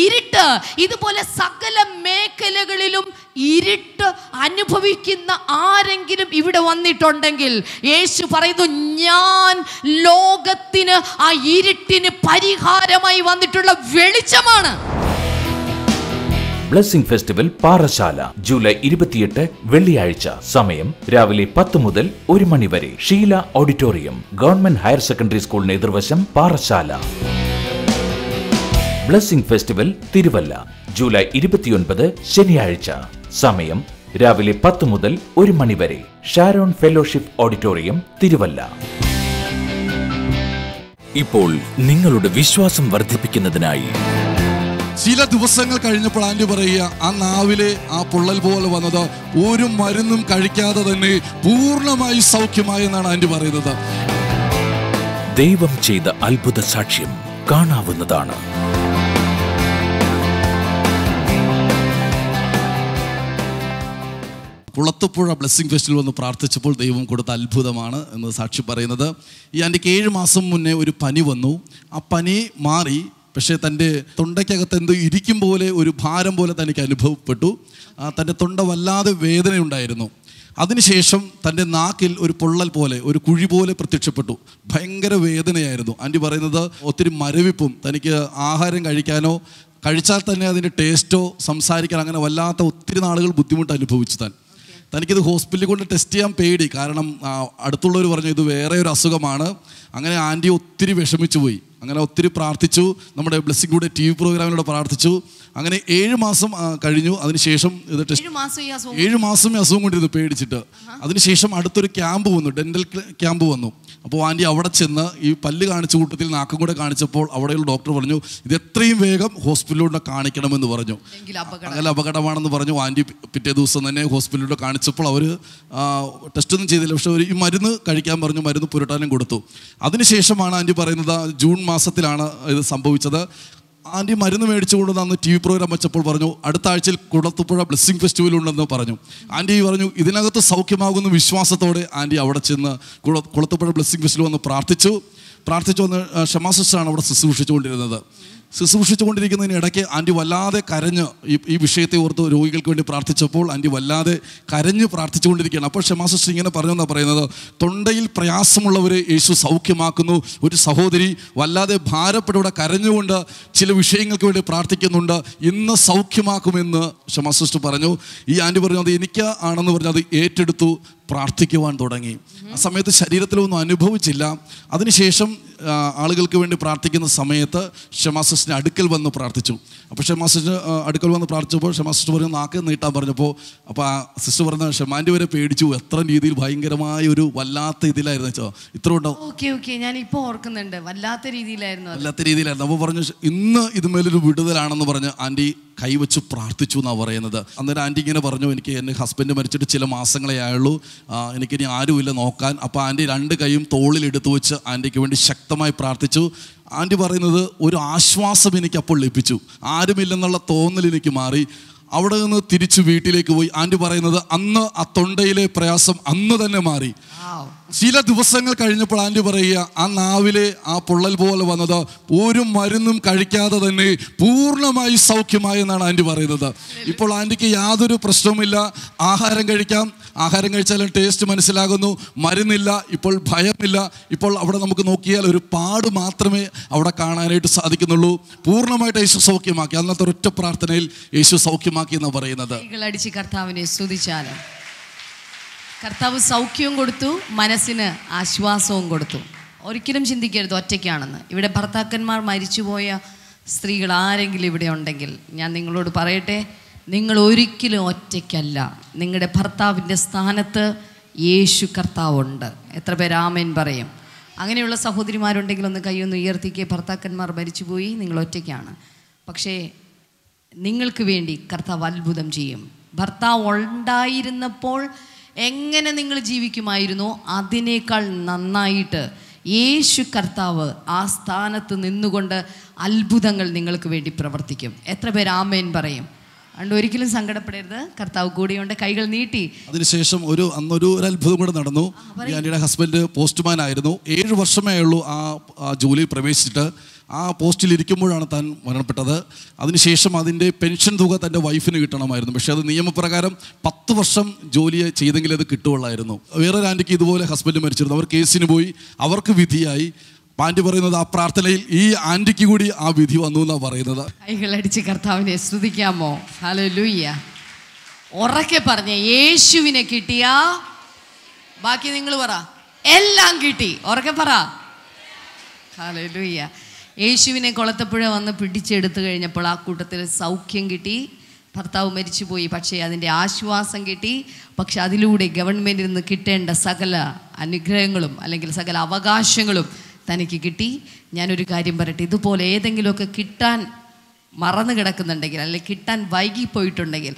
ഇരുട്ട്. ഇതുപോലെ സകല മേഖലകളിലും ഇരുട്ട് അനുഭവിക്കുന്ന ആരെങ്കിലും ഇവിടെ വന്നിട്ടുണ്ടെങ്കിൽ യേശു പറയുന്നു, ഞാൻ ലോകത്തിന് ആ ഇരുട്ടിന് പരിഹാരമായി വന്നിട്ടുള്ള വെളിച്ചമാണ്. ബ്ലെസ്സിംഗ് ഫെസ്റ്റിവൽ പാറശാല ജൂലൈ 28 വെള്ളിയാഴ്ച. സമയം രാവിലെ 10 മുതൽ 1 മണി വരെ. Sheela auditorium, government higher secondary സ്കൂളിന് എതിർവശം, Parassala. Blessing festival Thiruvalla July 29 ശനിയാഴ്ച. സമയം രാവിലെ 10 മുതൽ 1 മണി വരെ. Sharon fellowship auditorium, Thiruvalla. ഇപ്പോൾ നിങ്ങളുടെ വിശ്വാസം വർദ്ധിപ്പിക്കുന്നതിനായി ചില ദിവസങ്ങൾ കഴിഞ്ഞപ്പോൾ ആൻറ്റി പറയുക, ആ നാവിലെ ആ പൊള്ളൽ പോലെ വന്നത് ഒരു മരുന്നും കഴിക്കാതെ തന്നെ പൂർണ്ണമായി സൗഖ്യമായി എന്നാണ് ആൻറ്റി പറയുന്നത്. ദൈവം ചെയ്ത അത്ഭുത സാക്ഷ്യം കാണാവുന്നതാണ്. കുളത്തുപുഴ ബ്ലെസ്സിംഗ് ഫെസ്റ്റിവൽ വന്ന് പ്രാർത്ഥിച്ചപ്പോൾ ദൈവം കൊടുത്ത അത്ഭുതമാണ് എന്ന് സാക്ഷി പറയുന്നത്. ഈ ആൻറ്റിക്ക് 7 മാസം മുന്നേ ഒരു പനി വന്നു. ആ പനി മാറി. പക്ഷേ തൻ്റെ തൊണ്ടയ്ക്കകത്ത് എന്തോ ഇരിക്കും പോലെ ഒരു ഭാരം പോലെ തനിക്ക് അനുഭവപ്പെട്ടു. തൻ്റെ തൊണ്ട വല്ലാതെ വേദനയുണ്ടായിരുന്നു. അതിനുശേഷം തൻ്റെ നാക്കിൽ ഒരു പൊള്ളൽ പോലെ, ഒരു കുഴി പോലെ പ്രത്യക്ഷപ്പെട്ടു. ഭയങ്കര വേദനയായിരുന്നു. ആൻറ്റി പറയുന്നത് ഒത്തിരി മരവിപ്പും, തനിക്ക് ആഹാരം കഴിച്ചാൽ തന്നെ അതിൻ്റെ ടേസ്റ്റോ സംസാരിക്കാൻ അങ്ങനെ വല്ലാത്ത ഒത്തിരി നാളുകൾ ബുദ്ധിമുട്ട് അനുഭവിച്ചു തനിക്കിത് ഹോസ്പിറ്റലിൽ കൊണ്ട് ടെസ്റ്റ് ചെയ്യാൻ പേടി. കാരണം അടുത്തുള്ളവർ പറഞ്ഞു ഇത് വേറെ ഒരു അസുഖമാണ്. അങ്ങനെ ആൻറ്റി ഒത്തിരി വിഷമിച്ചു പോയി. അങ്ങനെ ഒത്തിരി പ്രാർത്ഥിച്ചു, നമ്മുടെ ബ്ലെസ്സിംഗ് ടുഡേ TV പ്രോഗ്രാമിലൂടെ പ്രാർത്ഥിച്ചു. അങ്ങനെ 7 മാസം കഴിഞ്ഞു. അതിനുശേഷം ഇത് ടെസ്റ്റ് 7 മാസം ഈ അസുഖം കൊണ്ടിരുന്നു പേടിച്ചിട്ട്. അതിനുശേഷം അടുത്തൊരു ക്യാമ്പ് വന്നു, ഡെൻ്റൽ ക്യാമ്പ് വന്നു. അപ്പോൾ ആൻറ്റി അവിടെ ചെന്ന് ഈ പല്ല് കാണിച്ച കൂട്ടത്തിൽ നാക്കും കൂടെ കാണിച്ചപ്പോൾ അവിടെയുള്ള ഡോക്ടർ പറഞ്ഞു ഇത് എത്രയും വേഗം ഹോസ്പിറ്റലിലൂടെ കാണിക്കണമെന്ന് പറഞ്ഞു. അങ്ങനെ അപകടമാണെന്ന് പറഞ്ഞു. ആൻറ്റി പിറ്റേ ദിവസം തന്നെ ഹോസ്പിറ്റലിലൂടെ കാണിച്ചപ്പോൾ അവർ ടെസ്റ്റൊന്നും ചെയ്തില്ല, പക്ഷെ ഈ മരുന്ന് കഴിക്കാൻ പറഞ്ഞു, മരുന്ന് പുരട്ടാനും കൊടുത്തു. അതിനുശേഷമാണ് ആൻറ്റി പറയുന്നത് ജൂൺ മാസത്തിലാണ് ഇത് സംഭവിച്ചത്. ആൻറ്റി മരുന്ന് മേടിച്ചു കൊണ്ട് അന്ന് TV പ്രോഗ്രാം വെച്ചപ്പോൾ പറഞ്ഞു അടുത്ത ആഴ്ചയിൽ കുളത്തുപുഴ ബ്ലെസ്സിംഗ് ഫെസ്റ്റിവൽ ഉണ്ടെന്ന് പറഞ്ഞു. ആൻറ്റി പറഞ്ഞു ഇതിനകത്ത് സൗഖ്യമാകുന്ന വിശ്വാസത്തോടെ ആൻറ്റി അവിടെ ചെന്ന് കുളത്തുപുഴ ബ്ലെസ്സിംഗ് ഫെസ്റ്റിവൽ വന്ന് പ്രാർത്ഥിച്ചു വന്ന് ഷമാ സിസ്റ്ററാണ് അവിടെ ശുശ്രൂഷിച്ചുകൊണ്ടിരിക്കുന്നതിന് ഇടയ്ക്ക് ആൻറ്റി വല്ലാതെ കരഞ്ഞ് ഈ വിഷയത്തെ ഓർത്ത് രോഗികൾക്ക് വേണ്ടി പ്രാർത്ഥിച്ചപ്പോൾ ആൻറ്റി വല്ലാതെ കരഞ്ഞ് പ്രാർത്ഥിച്ചുകൊണ്ടിരിക്കുകയാണ്. അപ്പോൾ ഷമാ സിസ്റ്റർ ഇങ്ങനെ പറഞ്ഞെന്നാണ് പറയുന്നത്, തൊണ്ടയിൽ പ്രയാസമുള്ളവരെ യേശു സൗഖ്യമാക്കുന്നു. ഒരു സഹോദരി വല്ലാതെ ഭാരപ്പെടെ കരഞ്ഞുകൊണ്ട് ചില വിഷയങ്ങൾക്ക് വേണ്ടി പ്രാർത്ഥിക്കുന്നുണ്ട്, ഇന്ന് സൗഖ്യമാക്കുമെന്ന് ഷമാ സിസ്റ്റർ പറഞ്ഞു. ഈ ആൻറ്റി പറഞ്ഞു അത് എനിക്ക് ആണെന്ന് പറഞ്ഞ് അത് ഏറ്റെടുത്തു, പ്രാർത്ഥിക്കുവാൻ തുടങ്ങി. ആ സമയത്ത് ശരീരത്തിലൊന്നും അനുഭവിച്ചില്ല. അതിനുശേഷം ആളുകൾക്ക് വേണ്ടി പ്രാർത്ഥിക്കുന്ന സമയത്ത് ഷമാ സിസ്റ്ററിനെ അടുക്കൽ വന്ന് പ്രാർത്ഥിച്ചു. അപ്പോൾ ഷമാ സിസ്റ്റർ അടുക്കൽ വന്ന് പ്രാർത്ഥിച്ചപ്പോൾ ഷമാ സിസ്റ്റർ പറഞ്ഞു നാക്ക് നീട്ടാൻ പറഞ്ഞപ്പോൾ അപ്പോൾ ആ സിസ്റ്റർ പറഞ്ഞ ഷമാൻ്റെ വരെ പേടിച്ചു. എത്ര രീതിയിൽ ഭയങ്കരമായ ഒരു വല്ലാത്ത ഇതിലായിരുന്നു വെച്ചോ, ഇത്ര ഉണ്ടോ? ഞാനിപ്പോൾ ഓർക്കുന്നുണ്ട്, വല്ലാത്ത രീതിയിലായിരുന്നു. അപ്പോൾ പറഞ്ഞു ഇന്ന് ഇതുമേലൊരു വിടുതലാണെന്ന് പറഞ്ഞ് ആൻറ്റി കൈവച്ച് പ്രാർത്ഥിച്ചു എന്നാണ് പറയുന്നത്. അന്നേരം ആൻറ്റി ഇങ്ങനെ പറഞ്ഞു എനിക്ക് എൻ്റെ ഹസ്ബൻഡ് മരിച്ചിട്ട് ചില മാസങ്ങളെ ആയുള്ളൂ, എനിക്കിനി ആരുമില്ല നോക്കാൻ. അപ്പോൾ ആൻറ്റി 2 കൈയും തോളിലെടുത്ത് വെച്ച് ആൻറ്റിക്ക് വേണ്ടി ശക്തമായി പ്രാർത്ഥിച്ചു. ആൻറ്റി പറയുന്നത് ഒരു ആശ്വാസം എനിക്ക് അപ്പോൾ ലഭിച്ചു, ആരുമില്ലെന്നുള്ള തോന്നൽ എനിക്ക് മാറി. അവിടെ നിന്ന് തിരിച്ചു വീട്ടിലേക്ക് പോയി. ആൻറ്റി പറയുന്നത് അന്ന് ആ തൊണ്ടയിലെ പ്രയാസം അന്ന് തന്നെ മാറി. ചില ദിവസങ്ങൾ കഴിഞ്ഞപ്പോൾ ആൻറ്റി പറയുക ആ നാവിലെ ആ പൊള്ളൽ പോലെ വന്നത് ഒരു മരുന്നും കഴിക്കാതെ തന്നെ പൂർണ്ണമായി സൗഖ്യമായി എന്നാണ് ആൻറ്റി പറയുന്നത്. ഇപ്പോൾ ആൻറ്റിക്ക് യാതൊരു പ്രശ്നവുമില്ല, ആഹാരം കഴിക്കാം, ആഹാരം കഴിച്ചാലും ടേസ്റ്റ് മനസ്സിലാകുന്നു, മരുന്നില്ല, ഇപ്പോൾ ഭയമില്ല. ഇപ്പോൾ അവിടെ നമുക്ക് നോക്കിയാൽ ഒരു പാട് മാത്രമേ അവിടെ കാണാനായിട്ട് സാധിക്കുന്നുള്ളൂ. പൂർണ്ണമായിട്ട് യേശു സൗഖ്യമാക്കി. അന്നത്തെ ഒരൊറ്റ പ്രാർത്ഥനയിൽ യേശു സൗഖ്യമാക്കി എന്നാണ് പറയുന്നത്. കർത്താവിനെ സ്തുതിച്ചാലും കർത്താവ് സൗഖ്യവും കൊടുത്തു, മനസ്സിന് ആശ്വാസവും കൊടുത്തു. ഒരിക്കലും ചിന്തിക്കരുത് ഒറ്റയ്ക്കാണെന്ന്. ഇവിടെ ഭർത്താക്കന്മാർ മരിച്ചുപോയ സ്ത്രീകൾ ആരെങ്കിലും ഇവിടെ ഉണ്ടെങ്കിൽ ഞാൻ നിങ്ങളോട് പറയട്ടെ, നിങ്ങൾ ഒരിക്കലും ഒറ്റയ്ക്കല്ല. നിങ്ങളുടെ ഭർത്താവിൻ്റെ സ്ഥാനത്ത് യേശു കർത്താവുണ്ട്. എത്ര പേര് ആമേൻ പറയും? അങ്ങനെയുള്ള സഹോദരിമാരുണ്ടെങ്കിൽ ഒന്ന് കൈയൊന്ന് ഉയർത്തിക്കേ. ഭർത്താക്കന്മാർ മരിച്ചുപോയി, നിങ്ങൾ ഒറ്റയ്ക്കാണ്. പക്ഷേ നിങ്ങൾക്ക് വേണ്ടി കർത്താവ് അത്ഭുതം ചെയ്യും. ഭർത്താവ് ഉണ്ടായിരുന്നപ്പോൾ എങ്ങനെ നിങ്ങൾ ജീവിക്കുമായിരുന്നോ അതിനേക്കാൾ നന്നായിട്ട് യേശു കർത്താവ് ആ സ്ഥാനത്ത് നിന്നുകൊണ്ട് അത്ഭുതങ്ങൾ നിങ്ങൾക്ക് വേണ്ടി പ്രവർത്തിക്കും. എത്ര പേര് ആമേൻ പറയും? അതുകൊണ്ട് ഒരിക്കലും സങ്കടപ്പെടരുത്, കർത്താവ് കൂടെയുണ്ട്. കൈകൾ നീട്ടി. അതിനുശേഷം അന്നൊരു അത്ഭുതം കൂടെ നടന്നു. ആൻറ്റിയുടെ ഹസ്ബൻഡ് പോസ്റ്റ്മാൻ ആയിരുന്നു. 7 വർഷമേ ഉള്ളൂ ആ ജോലിയിൽ പ്രവേശിച്ചിട്ട്. ആ പോസ്റ്റിൽ ഇരിക്കുമ്പോഴാണ് താൻ മരണപ്പെട്ടത്. അതിനുശേഷം അതിൻ്റെ പെൻഷൻ തുക തൻ്റെ വൈഫിന് കിട്ടണമായിരുന്നു. പക്ഷേ അത് നിയമപ്രകാരം 10 വർഷം ജോലി ചെയ്തെങ്കിൽ അത് കിട്ടുകയുള്ളായിരുന്നു. വേറൊരു ആൻറ്റിക്ക് ഇതുപോലെ ഹസ്ബൻഡ് മരിച്ചിരുന്നു. അവർ കേസിന് പോയി, അവർക്ക് വിധിയായി. ആൻറ്റി പറയുന്നത് ആ പ്രാർത്ഥനയിൽ ഈ ആൻറ്റിക്ക് കൂടി ആ വിധി വന്നു എന്നാണ് പറയുന്നത്. കൈകളടിച്ച് കർത്താവിനെ സ്തുതിക്കാമോ? ഹല്ലേലൂയ. ഉറക്കെ പറഞ്ഞ യേശുവിനെ കിട്ടിയ ബാക്കി നിങ്ങൾ പറ, എല്ലാം കിട്ടി. ഉറക്കെ പറ. ഹല്ലേലൂയ. യേശുവിനെ കുളത്തപ്പുഴ വന്ന് പിടിച്ചെടുത്തു കഴിഞ്ഞപ്പോൾ ആ കൂട്ടത്തിൽ സൗഖ്യം കിട്ടി. ഭർത്താവ് മരിച്ചുപോയി, പക്ഷേ അതിൻ്റെ ആശ്വാസം കിട്ടി. പക്ഷെ അതിലൂടെ ഗവൺമെൻറ്റിൽ നിന്ന് കിട്ടേണ്ട സകല അനുഗ്രഹങ്ങളും അല്ലെങ്കിൽ സകല അവകാശങ്ങളും തനിക്ക് കിട്ടി. ഞാനൊരു കാര്യം പറയട്ടെ, ഇതുപോലെ ഏതെങ്കിലുമൊക്കെ കിട്ടാൻ മറന്നു കിടക്കുന്നുണ്ടെങ്കിൽ, അല്ലെങ്കിൽ കിട്ടാൻ വൈകിപ്പോയിട്ടുണ്ടെങ്കിൽ,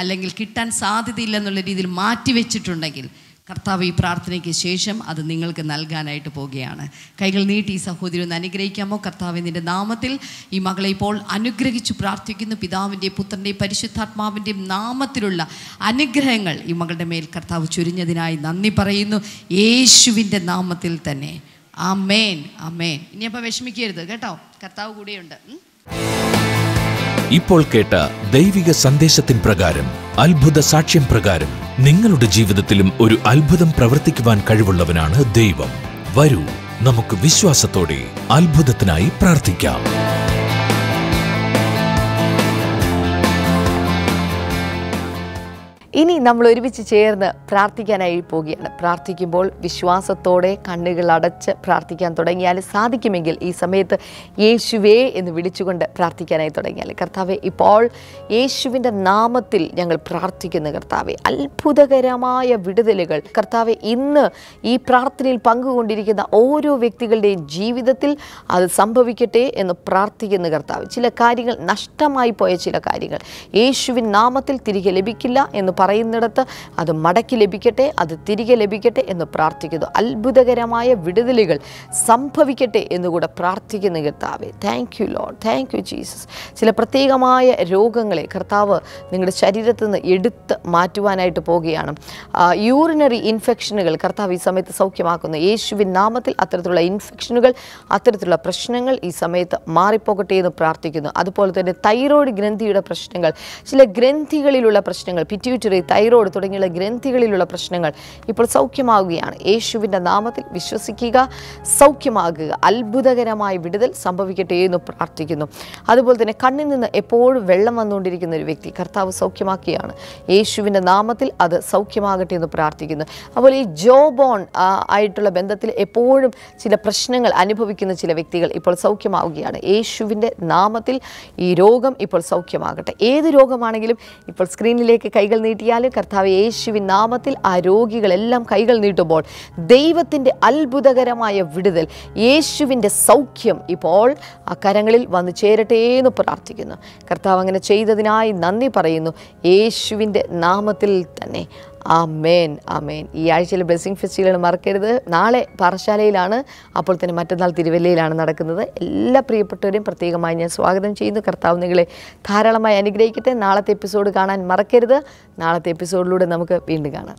അല്ലെങ്കിൽ കിട്ടാൻ സാധ്യതയില്ലെന്നുള്ള രീതിയിൽ മാറ്റിവെച്ചിട്ടുണ്ടെങ്കിൽ, കർത്താവ് ഈ പ്രാർത്ഥനയ്ക്ക് ശേഷം അത് നിങ്ങൾക്ക് നൽകാനായിട്ട് പോവുകയാണ്. കൈകൾ നീട്ടി ഈ സഹോദരി ഒന്ന് അനുഗ്രഹിക്കാമോ? കർത്താവിൻ്റെ നാമത്തിൽ ഈ മകളെ ഇപ്പോൾ അനുഗ്രഹിച്ചു പ്രാർത്ഥിക്കുന്നു. പിതാവിൻ്റെയും പുത്രൻ്റെയും പരിശുദ്ധാത്മാവിൻ്റെയും നാമത്തിലുള്ള അനുഗ്രഹങ്ങൾ ഈ മകളുടെ മേൽ കർത്താവ് ചൊരിഞ്ഞതിനായി നന്ദി പറയുന്നു, യേശുവിൻ്റെ നാമത്തിൽ തന്നെ. ആമേൻ, ആമേൻ. ഇനിയപ്പോൾ വിഷമിക്കരുത് കേട്ടോ, കർത്താവ് കൂടെയുണ്ട്. ഇപ്പോൾ കേട്ട ദൈവിക സന്ദേശത്തിൻ പ്രകാരം, അത്ഭുത സാക്ഷ്യം പ്രകാരം നിങ്ങളുടെ ജീവിതത്തിലും ഒരു അത്ഭുതം പ്രവർത്തിക്കുവാൻ കഴിവുള്ളവനാണ് ദൈവം. വരൂ, നമുക്ക് വിശ്വാസത്തോടെ അത്ഭുതത്തിനായി പ്രാർത്ഥിക്കാം. ഇനി നമ്മൾ ഒരുമിച്ച് ചേർന്ന് പ്രാർത്ഥിക്കാനായി പോവുകയാണ്. പ്രാർത്ഥിക്കുമ്പോൾ വിശ്വാസത്തോടെ കണ്ണുകൾ അടച്ച് പ്രാർത്ഥിക്കാൻ തുടങ്ങിയാൽ സാധിക്കുമെങ്കിൽ ഈ സമയത്ത് യേശുവേ എന്ന് വിളിച്ചുകൊണ്ട് പ്രാർത്ഥിക്കാനായി തുടങ്ങിയാൽ, കർത്താവെ, ഇപ്പോൾ യേശുവിൻ്റെ നാമത്തിൽ ഞങ്ങൾ പ്രാർത്ഥിക്കുന്നു. കർത്താവെ, അത്ഭുതകരമായ വിടുതലുകൾ കർത്താവെ ഇന്ന് ഈ പ്രാർത്ഥനയിൽ പങ്കുകൊണ്ടിരിക്കുന്ന ഓരോ വ്യക്തികളുടെയും ജീവിതത്തിൽ അത് സംഭവിക്കട്ടെ എന്ന് പ്രാർത്ഥിക്കുന്നു. കർത്താവ്, ചില കാര്യങ്ങൾ നഷ്ടമായി പോയ ചില കാര്യങ്ങൾ യേശുവിൻ നാമത്തിൽ തിരികെ ലഭിക്കില്ല എന്ന് പറയുന്നിടത്ത് അത് മടക്കി ലഭിക്കട്ടെ, അത് തിരികെ ലഭിക്കട്ടെ എന്ന് പ്രാർത്ഥിക്കുന്നു. അത്ഭുതകരമായ വിടുതലുകൾ സംഭവിക്കട്ടെ എന്നുകൂടെ പ്രാർത്ഥിക്കുന്നു. കർത്താവെ, thank you Lord, thank you Jesus. ചില പ്രത്യേകമായ രോഗങ്ങളെ കർത്താവ് നിങ്ങളുടെ ശരീരത്തിൽ നിന്ന് എടുത്ത് മാറ്റുവാനായിട്ട് പോവുകയാണ്. യൂറിനറി ഇൻഫെക്ഷനുകൾ കർത്താവ് ഈ സമയത്ത് സൗഖ്യമാക്കുന്നു. യേശുവിൻ നാമത്തിൽ അത്തരത്തിലുള്ള ഇൻഫെക്ഷനുകൾ, അത്തരത്തിലുള്ള പ്രശ്നങ്ങൾ ഈ സമയത്ത് മാറിപ്പോകട്ടെ എന്ന് പ്രാർത്ഥിക്കുന്നു. അതുപോലെ തന്നെ തൈറോയ്ഡ് ഗ്രന്ഥിയുടെ പ്രശ്നങ്ങൾ, ചില ഗ്രന്ഥികളിലുള്ള പ്രശ്നങ്ങൾ, പിറ്റ്യൂട്ടറി, തൈറോയ്ഡ് തുടങ്ങിയുള്ള ഗ്രന്ഥികളിലുള്ള പ്രശ്നങ്ങൾ ഇപ്പോൾ സൗഖ്യമാകുകയാണ്. യേശുവിൻ്റെ നാമത്തിൽ വിശ്വസിക്കുക, സൗഖ്യമാകുക. അത്ഭുതകരമായ വിടുതൽ സംഭവിക്കട്ടെ എന്ന് പ്രാർത്ഥിക്കുന്നു. അതുപോലെ തന്നെ കണ്ണിൽ നിന്ന് എപ്പോഴും വെള്ളം വന്നുകൊണ്ടിരിക്കുന്ന ഒരു വ്യക്തി കർത്താവ് സൗഖ്യമാക്കിയാണ്. യേശുവിൻ്റെ നാമത്തിൽ അത് സൗഖ്യമാകട്ടെ എന്ന് പ്രാർത്ഥിക്കുന്നു. അതുപോലെ ഈ ജോബോൺ ആയിട്ടുള്ള ബന്ധത്തിൽ എപ്പോഴും ചില പ്രശ്നങ്ങൾ അനുഭവിക്കുന്ന ചില വ്യക്തികൾ ഇപ്പോൾ സൗഖ്യമാവുകയാണ്. യേശുവിൻ്റെ നാമത്തിൽ ഈ രോഗം ഇപ്പോൾ സൗഖ്യമാകട്ടെ. ഏത് രോഗമാണെങ്കിലും ഇപ്പോൾ സ്ക്രീനിലേക്ക് കൈകൾ നീട്ടിയാലും കർത്താവ് യേശുവിൻ നാമത്തിൽ ആ രോഗികളെല്ലാം കൈകൾ നീട്ടുമ്പോൾ ദൈവത്തിൻ്റെ അത്ഭുതകരമായ വിടുതൽ, യേശുവിൻ്റെ സൗഖ്യം ഇപ്പോൾ ആ കരങ്ങളിൽ വന്നു ചേരട്ടെ എന്ന് പ്രാർത്ഥിക്കുന്നു. കർത്താവ് അങ്ങനെ ചെയ്തതിനായി നന്ദി പറയുന്നു, യേശുവിൻ്റെ നാമത്തിൽ തന്നെ. ആമേൻ, ആമേൻ. ഈ ആഴ്ചയിലെ ബ്ലെസ്സിംഗ് ഫെസ്റ്റിവൽ മറക്കരുത്. നാളെ പാറശാലയിലാണ്, അപ്പോൾ തന്നെ മറ്റന്നാൾ തിരുവല്ലയിലാണ് നടക്കുന്നത്. എല്ലാ പ്രിയപ്പെട്ടവരെയും പ്രത്യേകമായി ഞാൻ സ്വാഗതം ചെയ്യുന്നു. കർത്താവ് നിങ്ങളെ ധാരാളമായി അനുഗ്രഹിക്കട്ടെ. നാളത്തെ എപ്പിസോഡ് കാണാൻ മറക്കരുത്. നാളത്തെ എപ്പിസോഡിലൂടെ നമുക്ക് വീണ്ടും കാണാം.